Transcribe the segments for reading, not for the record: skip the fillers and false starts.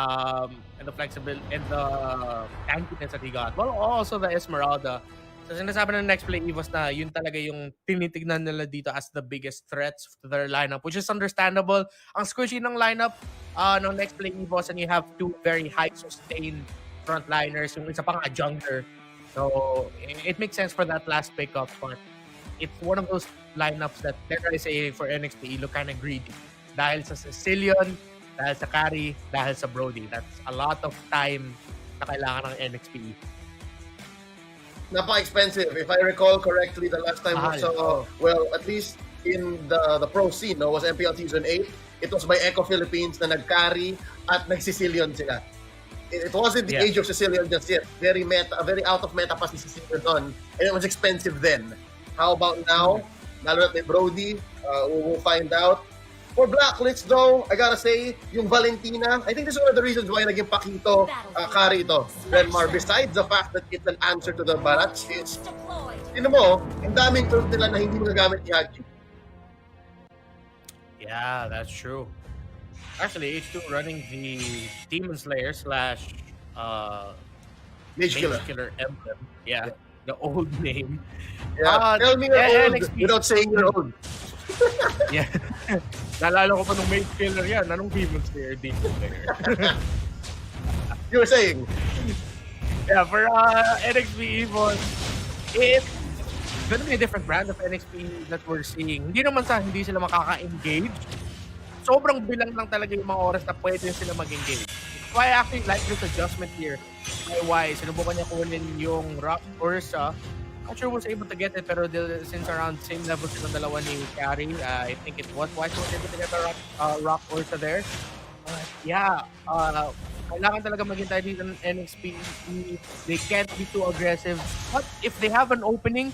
and the flexibility and the tankiness that he got. Well, also the Esmeralda. So sinasabi ng Next Play Evos na yun talaga yung tinitignan nila dito as the biggest threats to their lineup, which is understandable. Ang squishy ng lineup ng Next Play Evos, and you have two very high sustained frontliners, yung isa pa nga jungler. So it makes sense for that last pickup, but it's one of those lineups that, dare I say, for NXPE look kind of greedy. Dahil sa Sicilian, dahil sa carry, dahil sa Brody. That's a lot of time na kailangan ng NXPE. Napaka-expensive. If I recall correctly, the last time we saw, well, at least in the pro scene, no, was MPL Season 8. It was by Echo Philippines na nag-carry at nag-Sicilian sila. It wasn't the age of Sicilian just yet. Very meta, very out of meta pa si Sicilian doon. And it was expensive then. How about now? Lalo na may Brody, we'll find out. For Blacklist though, I gotta say, yung Valentina, I think this is one of the reasons why naging Pakito carry ito. Renmar, besides the fact that it's an answer to the Barats, is, yun mo, ang daming tools nila na hindi magagamit ni Haji. Yeah, that's true. Actually, H2 running the Demon Slayer slash Mage Killer emblem. Yeah, the old name. Yeah, tell me you're old without saying you're old. Yeah. Naalala ko pa nung Mage Killer yan. Anong Demon Slayer? Demon Slayer. You were saying? Yeah, for NXPE Evos, it's gonna be a different brand of NXPE that we're seeing. Hindi naman sa hindi sila makaka-engage. Sobrang bilang lang talaga yung mga oras na pwede sila mag-engage. Why I actually like this adjustment here. Why? Sinubukan niya kunin yung Rock Ursa. Not sure was able to get it, pero since around same level silang dalawa ni Carry, I think it was wise was able to get the Rock Ursa there. Yeah, kailangan talaga maghintay dito ng NXPE. They can't be too aggressive. But if they have an opening,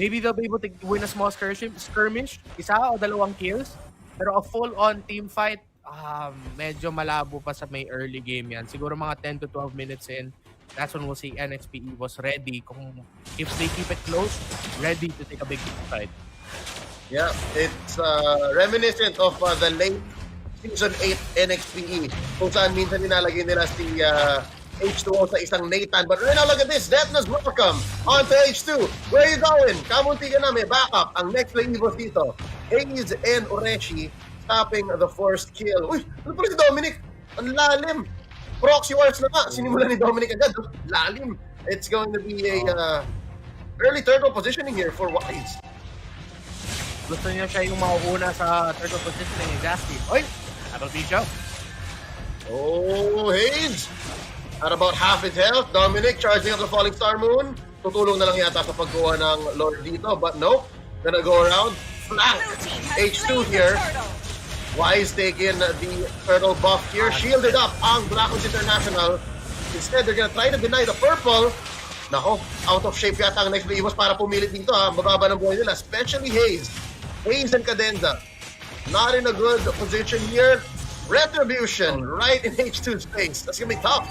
maybe they'll be able to win a small skirmish, isa o dalawang kills. Pero a full-on team fight, medyo malabo pa sa may early game yan. Siguro mga 10 to 12 minutes in, that's when we'll see NXPE was ready. Kung if they keep it close, ready to take a big fight. Yeah, it's reminiscent of the late Season 8 NXPE. Kung saan minsan nilalagay nila si H2O sa isang Nathan. But right now, look at this. Detna's welcome on to H2. Where are you going? Kamunti ka na, may backup. Ang next play Evos dito. Hayes and Oreshi stopping the first kill. Uy, ano pala si Dominic? Ang lalim. Proxy wars na nga. Sinimula ni Dominic agad. Lalim. It's going to be a early turtle positioning here for Wise. Gusto niya siya yung mauuna sa turtle positioning exactly. Oy, that'll be Joe. Oh, Hayes. At about half his health. Dominic charging up the Falling Star Moon. Tutulong na lang yata sa pagkuha ng Lord dito. But no, gonna go around. Flank. H2 here. Wise taking the turtle buff here. Shielded up ang Blackhawks International. Instead, they're gonna try to deny the purple. Nako, out of shape yata ang next play Evos para pumilit dito ha. Mababa ng buhay nila. Especially Hayes. Hayes and Cadenza. Not in a good position here. Retribution right in H2's face. That's gonna be tough.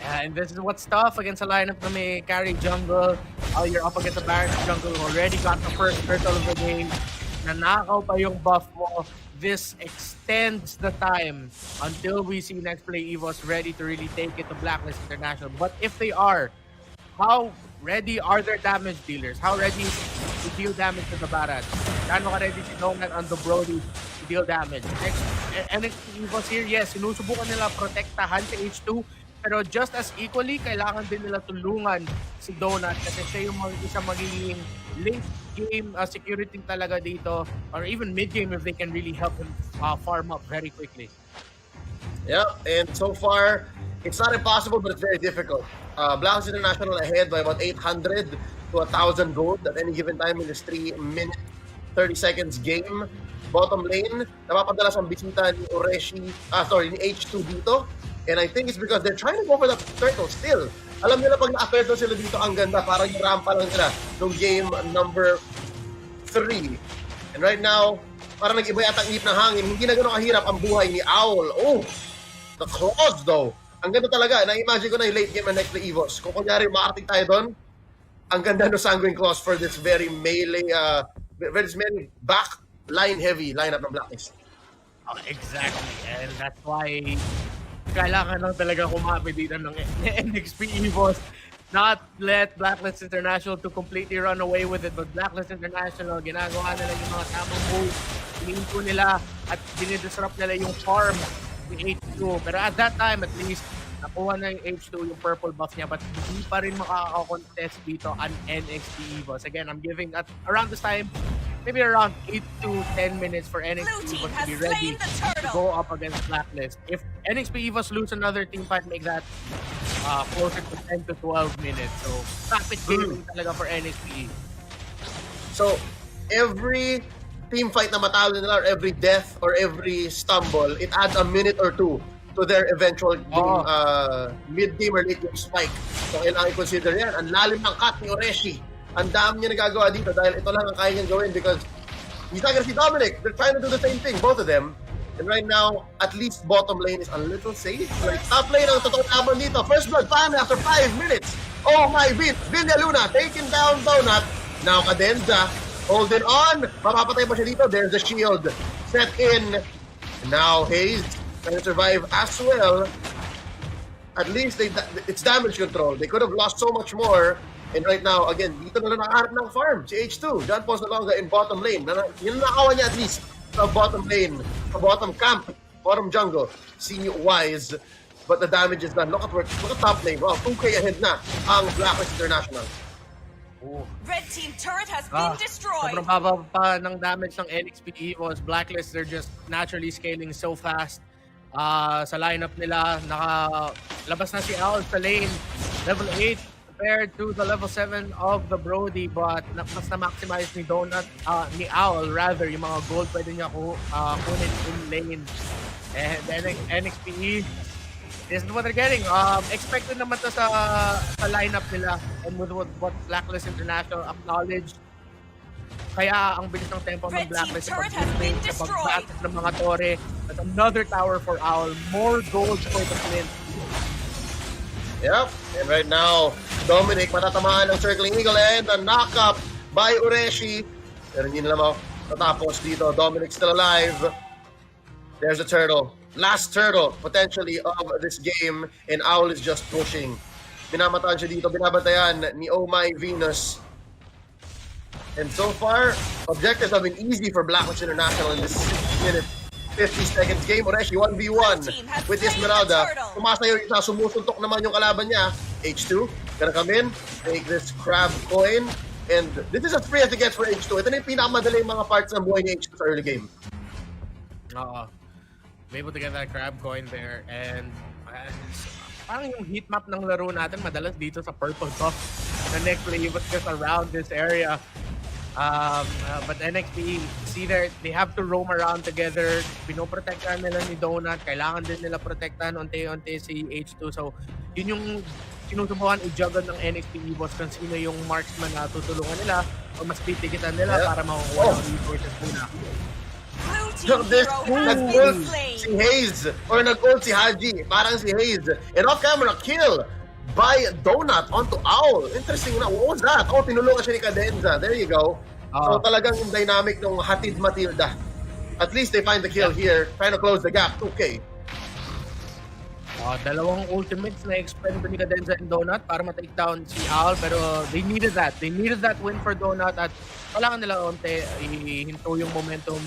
Yeah, and this is what's tough against a lineup na may carry jungle. You're up against a Baron jungle who already got the first turtle of the game. Nanakaw pa yung buff mo. This extends the time until we see next play Evos ready to really take it to Blacklist International. But if they are, how ready are their damage dealers? How ready to deal damage to the Barats? Kano ka ready si Donut and the Brody to deal damage? Next, NXPE Evos here, yes, sinusubukan nila protektahan si H2. Pero just as equally, kailangan din nila tulungan si Donut kasi siya yung isang magiging late game security talaga dito, or even mid game if they can really help him farm up very quickly. Yeah, and so far, it's not impossible, but it's very difficult. Blackhawks International ahead by about 800 to 1,000 gold at any given time in this 3-minute, 30 seconds game. Bottom lane, napapadalas ang bisita ni ni H2 dito. And I think it's because they're trying to go for the turtle still. Alam nila pag naka-turtle sila dito, ang ganda. Parang yung rampa lang sila nung game number 3. And right now, parang nag-iba yata ang ihip ng hangin. Hindi na gano'ng kahirap ang buhay ni Owl. Oh, the claws though. Ang ganda talaga. Na-imagine ko na yung late game ng next play Evos. Kung kunyari makarating tayo doon, ang ganda no Sanguine Claws for this very melee, very back line heavy lineup ng Blacklist. Exactly. And that's why kailangan lang talaga kumapit dito ng NXPE boss. Not let Blacklist International to completely run away with it, but Blacklist International, ginagawa nila yung mga tamang moves. Ininto nila at dinidisrupt nila yung farm ni H2. Pero at that time, at least, nakuha na yung H2 yung purple buff niya, but hindi pa rin makaka-contest dito ang NXPE boss. Again, I'm giving at around this time, maybe around 8 to 10 minutes for NXPE EVOS to be ready to go up against Blacklist. If NXPE EVOS lose another team fight, make that closer to 10 to 12 minutes. So, rapid gaming talaga for NXPE. So, every team fight na matalo nila or every death or every stumble, it adds a minute or two to their eventual mid-game or late-game spike. So, kailangan i-consider yan. Ang lalim ng cut ni Oreshi. Ang dami niya nagagawa dito dahil ito lang ang kaya niyang gawin because he's not gonna see Dominic. They're trying to do the same thing, both of them. And right now, at least bottom lane is a little safe. Like, top lane ang totoong laban dito. First blood family after 5 minutes. Oh my beat. Villa Luna taking down Donut. Now Cadenza holding on. Mapapatay pa siya dito. There's the shield set in. Now Hayes trying to survive as well. At least it's damage control. They could have lost so much more. And right now, again, dito na lang nakaharap ng farm, si H2. John Paul Salonga in bottom lane. Yun ang nakawa niya at least sa bottom lane, sa bottom camp, bottom jungle. Si Wise. But the damage is done. Look at top lane. Wow, 2K ahead na ang Blacklist International. Oh. Red team turret has been destroyed. Sobrang baba pa ng damage ng NXPE was Blacklist. They're just naturally scaling so fast. Sa lineup nila, nakalabas na si Owl sa lane. Level 8. Compared to the level 7 of the Brody, but mas na-maximize ni Donut, ni Owl rather, yung mga gold pwede niya kunin in lane. And then NXPE, this is what they're getting. Expected naman to sa lineup nila and with what Blacklist International acknowledged. Kaya ang bilis ng tempo ng Blacklist sa pag-back ng mga tore. But another tower for Owl. More gold for the Flint. Yep, and right now, Dominic matatamaan ng Circling Eagle and a knock-up by Ureshi. Pero hindi nila matatapos dito. Dominic still alive. There's a turtle. Last turtle, potentially, of this game. And Owl is just pushing. Binamataan siya dito. Binabantayan ni Oh My Venus. And so far, objectives have been easy for Blacklist International in this 6-minute 50 seconds game. Oreshi 1v1 with Esmeralda. Pumasayo yung sumusuntok naman yung kalaban niya. H2 gonna come in, take this crab coin, and this is as free as it gets for H2. Ito na yung pinakamadaling mga parts ng buhay ni H2 sa early game. Able to get that crab coin there, and parang yung heat map ng laro natin madalas dito sa purple buff na next play was just around this area. But NXPE, see there, they have to roam around together. Pinoprotektahan nila ni Donut. Kailangan din nila protektahan unti-unti si H2. So, yun yung sinusubukan i-juggle ng NXPE boss kung sino yung marksman na tutulungan nila o mas titigitan nila para makukuha ng resources muna. So this, nag-ult si Hayes or nag-ult si Haji. Parang si Hayes. And off-camera kill by Donut onto Owl. Interesting na. What was that? Oh, tinulungan siya ni Cadenza. There you go. So talagang yung dynamic ng hatid Matilda. At least they find the kill here. Trying to close the gap. 2K. Dalawang ultimates na expend ni Cadenza and Donut para ma-take down si Owl. Pero they needed that. They needed that win for Donut. At kailangan nila onte ihinto yung momentum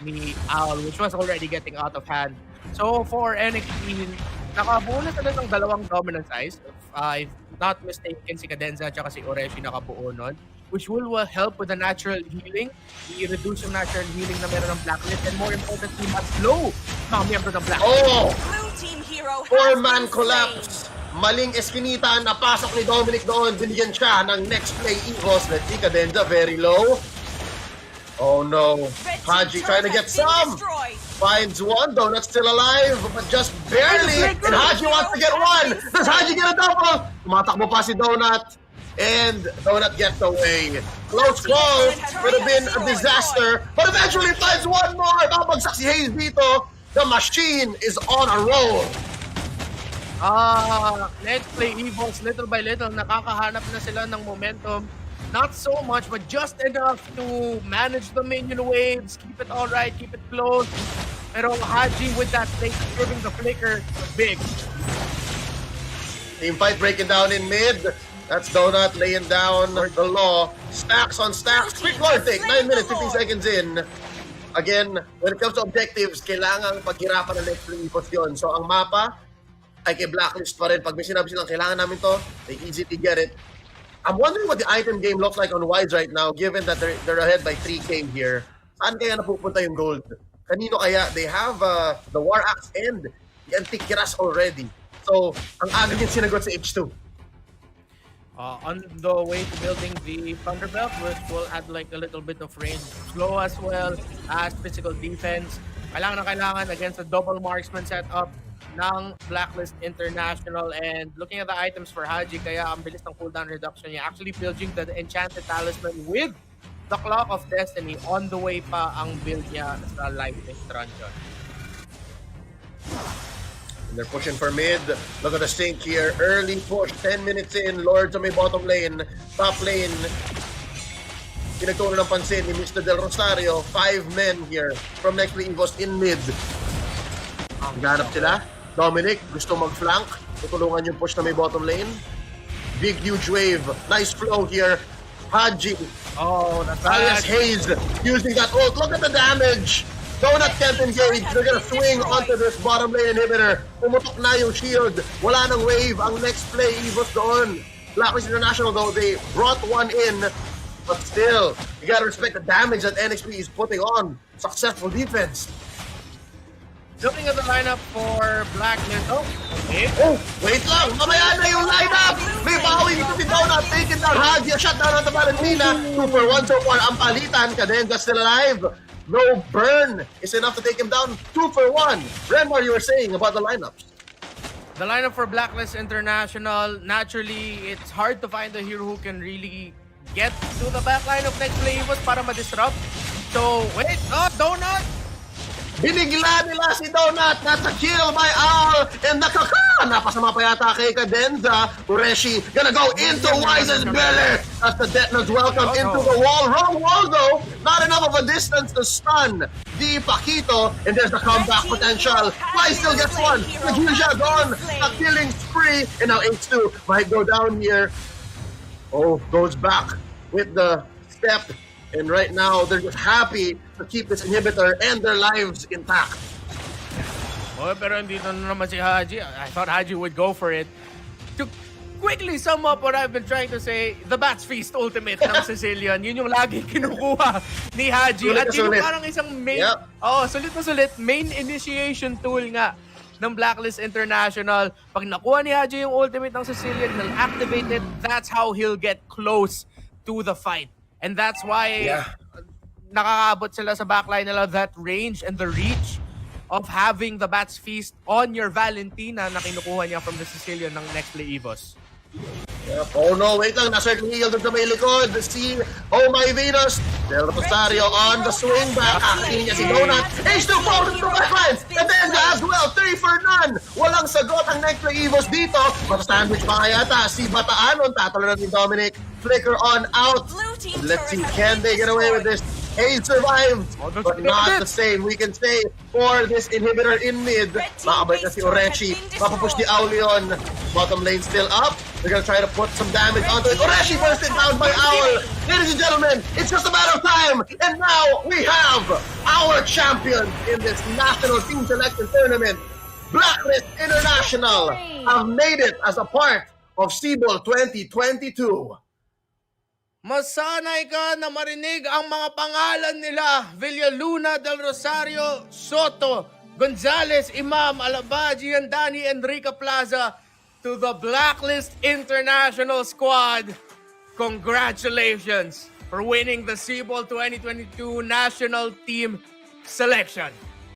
ni Owl, which was already getting out of hand. So for NXPE, nakabuo na sila ng dalawang dominance eyes. If not mistaken, si Cadenza at si Oreshi nakabuo nun, which will help with the natural healing. I-reduce yung natural healing na meron ng Blacklist, and more importantly, mas low na miyembro ng Blacklist. Oh! Four-man collapse. Maling eskinita, napasok ni Dominic doon. Binigyan siya ng next play EVOS. Let's see, Cadenza very low. Oh no, Haji trying to get some. Finds one, Donut's still alive, but just barely. And Haji wants to get one. Does Haji get a double? Tumatakbo pa si Donut. And Donut gets away. Close call. Could have been a disaster. But eventually finds one more. Babagsak si Hayes dito. The machine is on a roll. Let's play EVOS little by little. Nakakahanap na sila ng momentum. Not so much, but just enough to manage the minion waves, keep it all right, keep it close. Pero Haji with that snake giving the flicker big. Team fight breaking down in mid. That's Donut laying down the law. Stacks on stacks. Quick lord take. 9 minutes, 15 seconds in. Again, when it comes to objectives, kailangan paghirapan ng next Ipos yun. So ang mapa ay kay Blacklist pa rin. Pag may sinabi silang kailangan namin to, they easily get it. I'm wondering what the item game looks like on Wise right now, given that they're ahead by 3K here. Saan kaya napupunta yung gold? Kanino kaya? They have the War Axe and the Antikiras already. So, ang aga yung sinagot sa H2. On the way to building the Thunderbelt, which will add like a little bit of range. Slow as well as physical defense. Kailangan na kailangan against the double marksman setup ng Blacklist International. And looking at the items for Haji, kaya ang bilis ng cooldown reduction niya. Actually building the Enchanted Talisman with the Clock of Destiny. On the way pa ang build niya sa Lightning Truncheon. They're pushing for mid. Look at the sync here. Early push. 10 minutes in. Lords on may bottom lane. Top lane. Pinagtunan ng pansin ni Mr. Del Rosario. 5 men here from NXPE in mid. Ganap sila. Dominic gusto mag-flank. Tutulungan yung push na may bottom lane. Big huge wave. Nice flow here. Haji. Oh, that's Alias Hayes using that ult. Look at the damage. Donut can't engage. They're gonna swing onto this bottom lane inhibitor. Pumutok na yung shield. Wala nang wave. Ang next play, Evos doon. Blacklist International though, they brought one in. But still, you gotta respect the damage that NXPE is putting on. Successful defense. Looking at the lineup for Blacklist. Oh, okay. Oh, wait lang. Mamaya na yung lineup. May bawi dito si Donut. Taking down Haji. A shutdown on the Valentina. 2 for 1 so far. Ang palitan. Cadenza still alive. No burn is enough to take him down. 2 for 1. Renmar, you were saying about the lineups. The lineup for Blacklist International, naturally, it's hard to find a hero who can really get to the backline of next Playvos para ma-disrupt. So, wait, oh, Donut! Binigla nila si Donut. That's a kill by Owl. And napasama pa yata kay Cadenza. Ureshi gonna go into Wise's belly. As the Detners welcome into the wall. Wrong wall though. Not enough of a distance to stun the Paquito. And there's the comeback potential. Wise still gets one. Naghisha gone. A killing spree. And now H2 might go down here. Oh, goes back with the step. And right now, they're just happy to keep this inhibitor and their lives intact. Oh, pero dito na naman si Haji. I thought Haji would go for it. To quickly sum up what I've been trying to say, the Bats Feast ultimate ng Sicilian, yun yung lagi kinukuha ni Haji. At yun yung parang isang main, sulit na sulit, main initiation tool nga ng Blacklist International. Pag nakuha ni Haji yung ultimate ng Sicilian, he'll activate it. That's how he'll get close to the fight. And that's why nakakaabot sila sa backline nila, that range and the reach of having the Bats Feast on your Valentina na kinukuha niya from the Sicilian ng next play Evos. Yep. Oh no, wait lang. Nasa heal doon sa may likod. Si Oh My Venus. Del Rosario on the swing back. Acting niya si Donut. H2 falls into the backlines. And then as well, 3 for none. Walang sagot ang next play Evos dito. Mata-sandwich pa kaya yata. Si Bataanon. Tatalo na ni Dominic. Flicker on out. Let's see, can they get away with this? Hayes survived, but not the same. We can say for this inhibitor in mid. Makabait na si Oreshi. Mapapush ni Aulion. Bottom lane still up. They're gonna try to put some damage onto it. Oreshi bursted down by Owl. Ladies and gentlemen, it's just a matter of time. And now we have our champion in this national team selection tournament. Blacklist International have made it as a part of Sibol 2022. Masanay ka na marinig ang mga pangalan nila: Villaluna, Del Rosario, Soto, Gonzales, Imam, Alabaji, Andani, Enrica Plaza to the Blacklist International squad. Congratulations for winning the Sibol 2022 National Team Selection.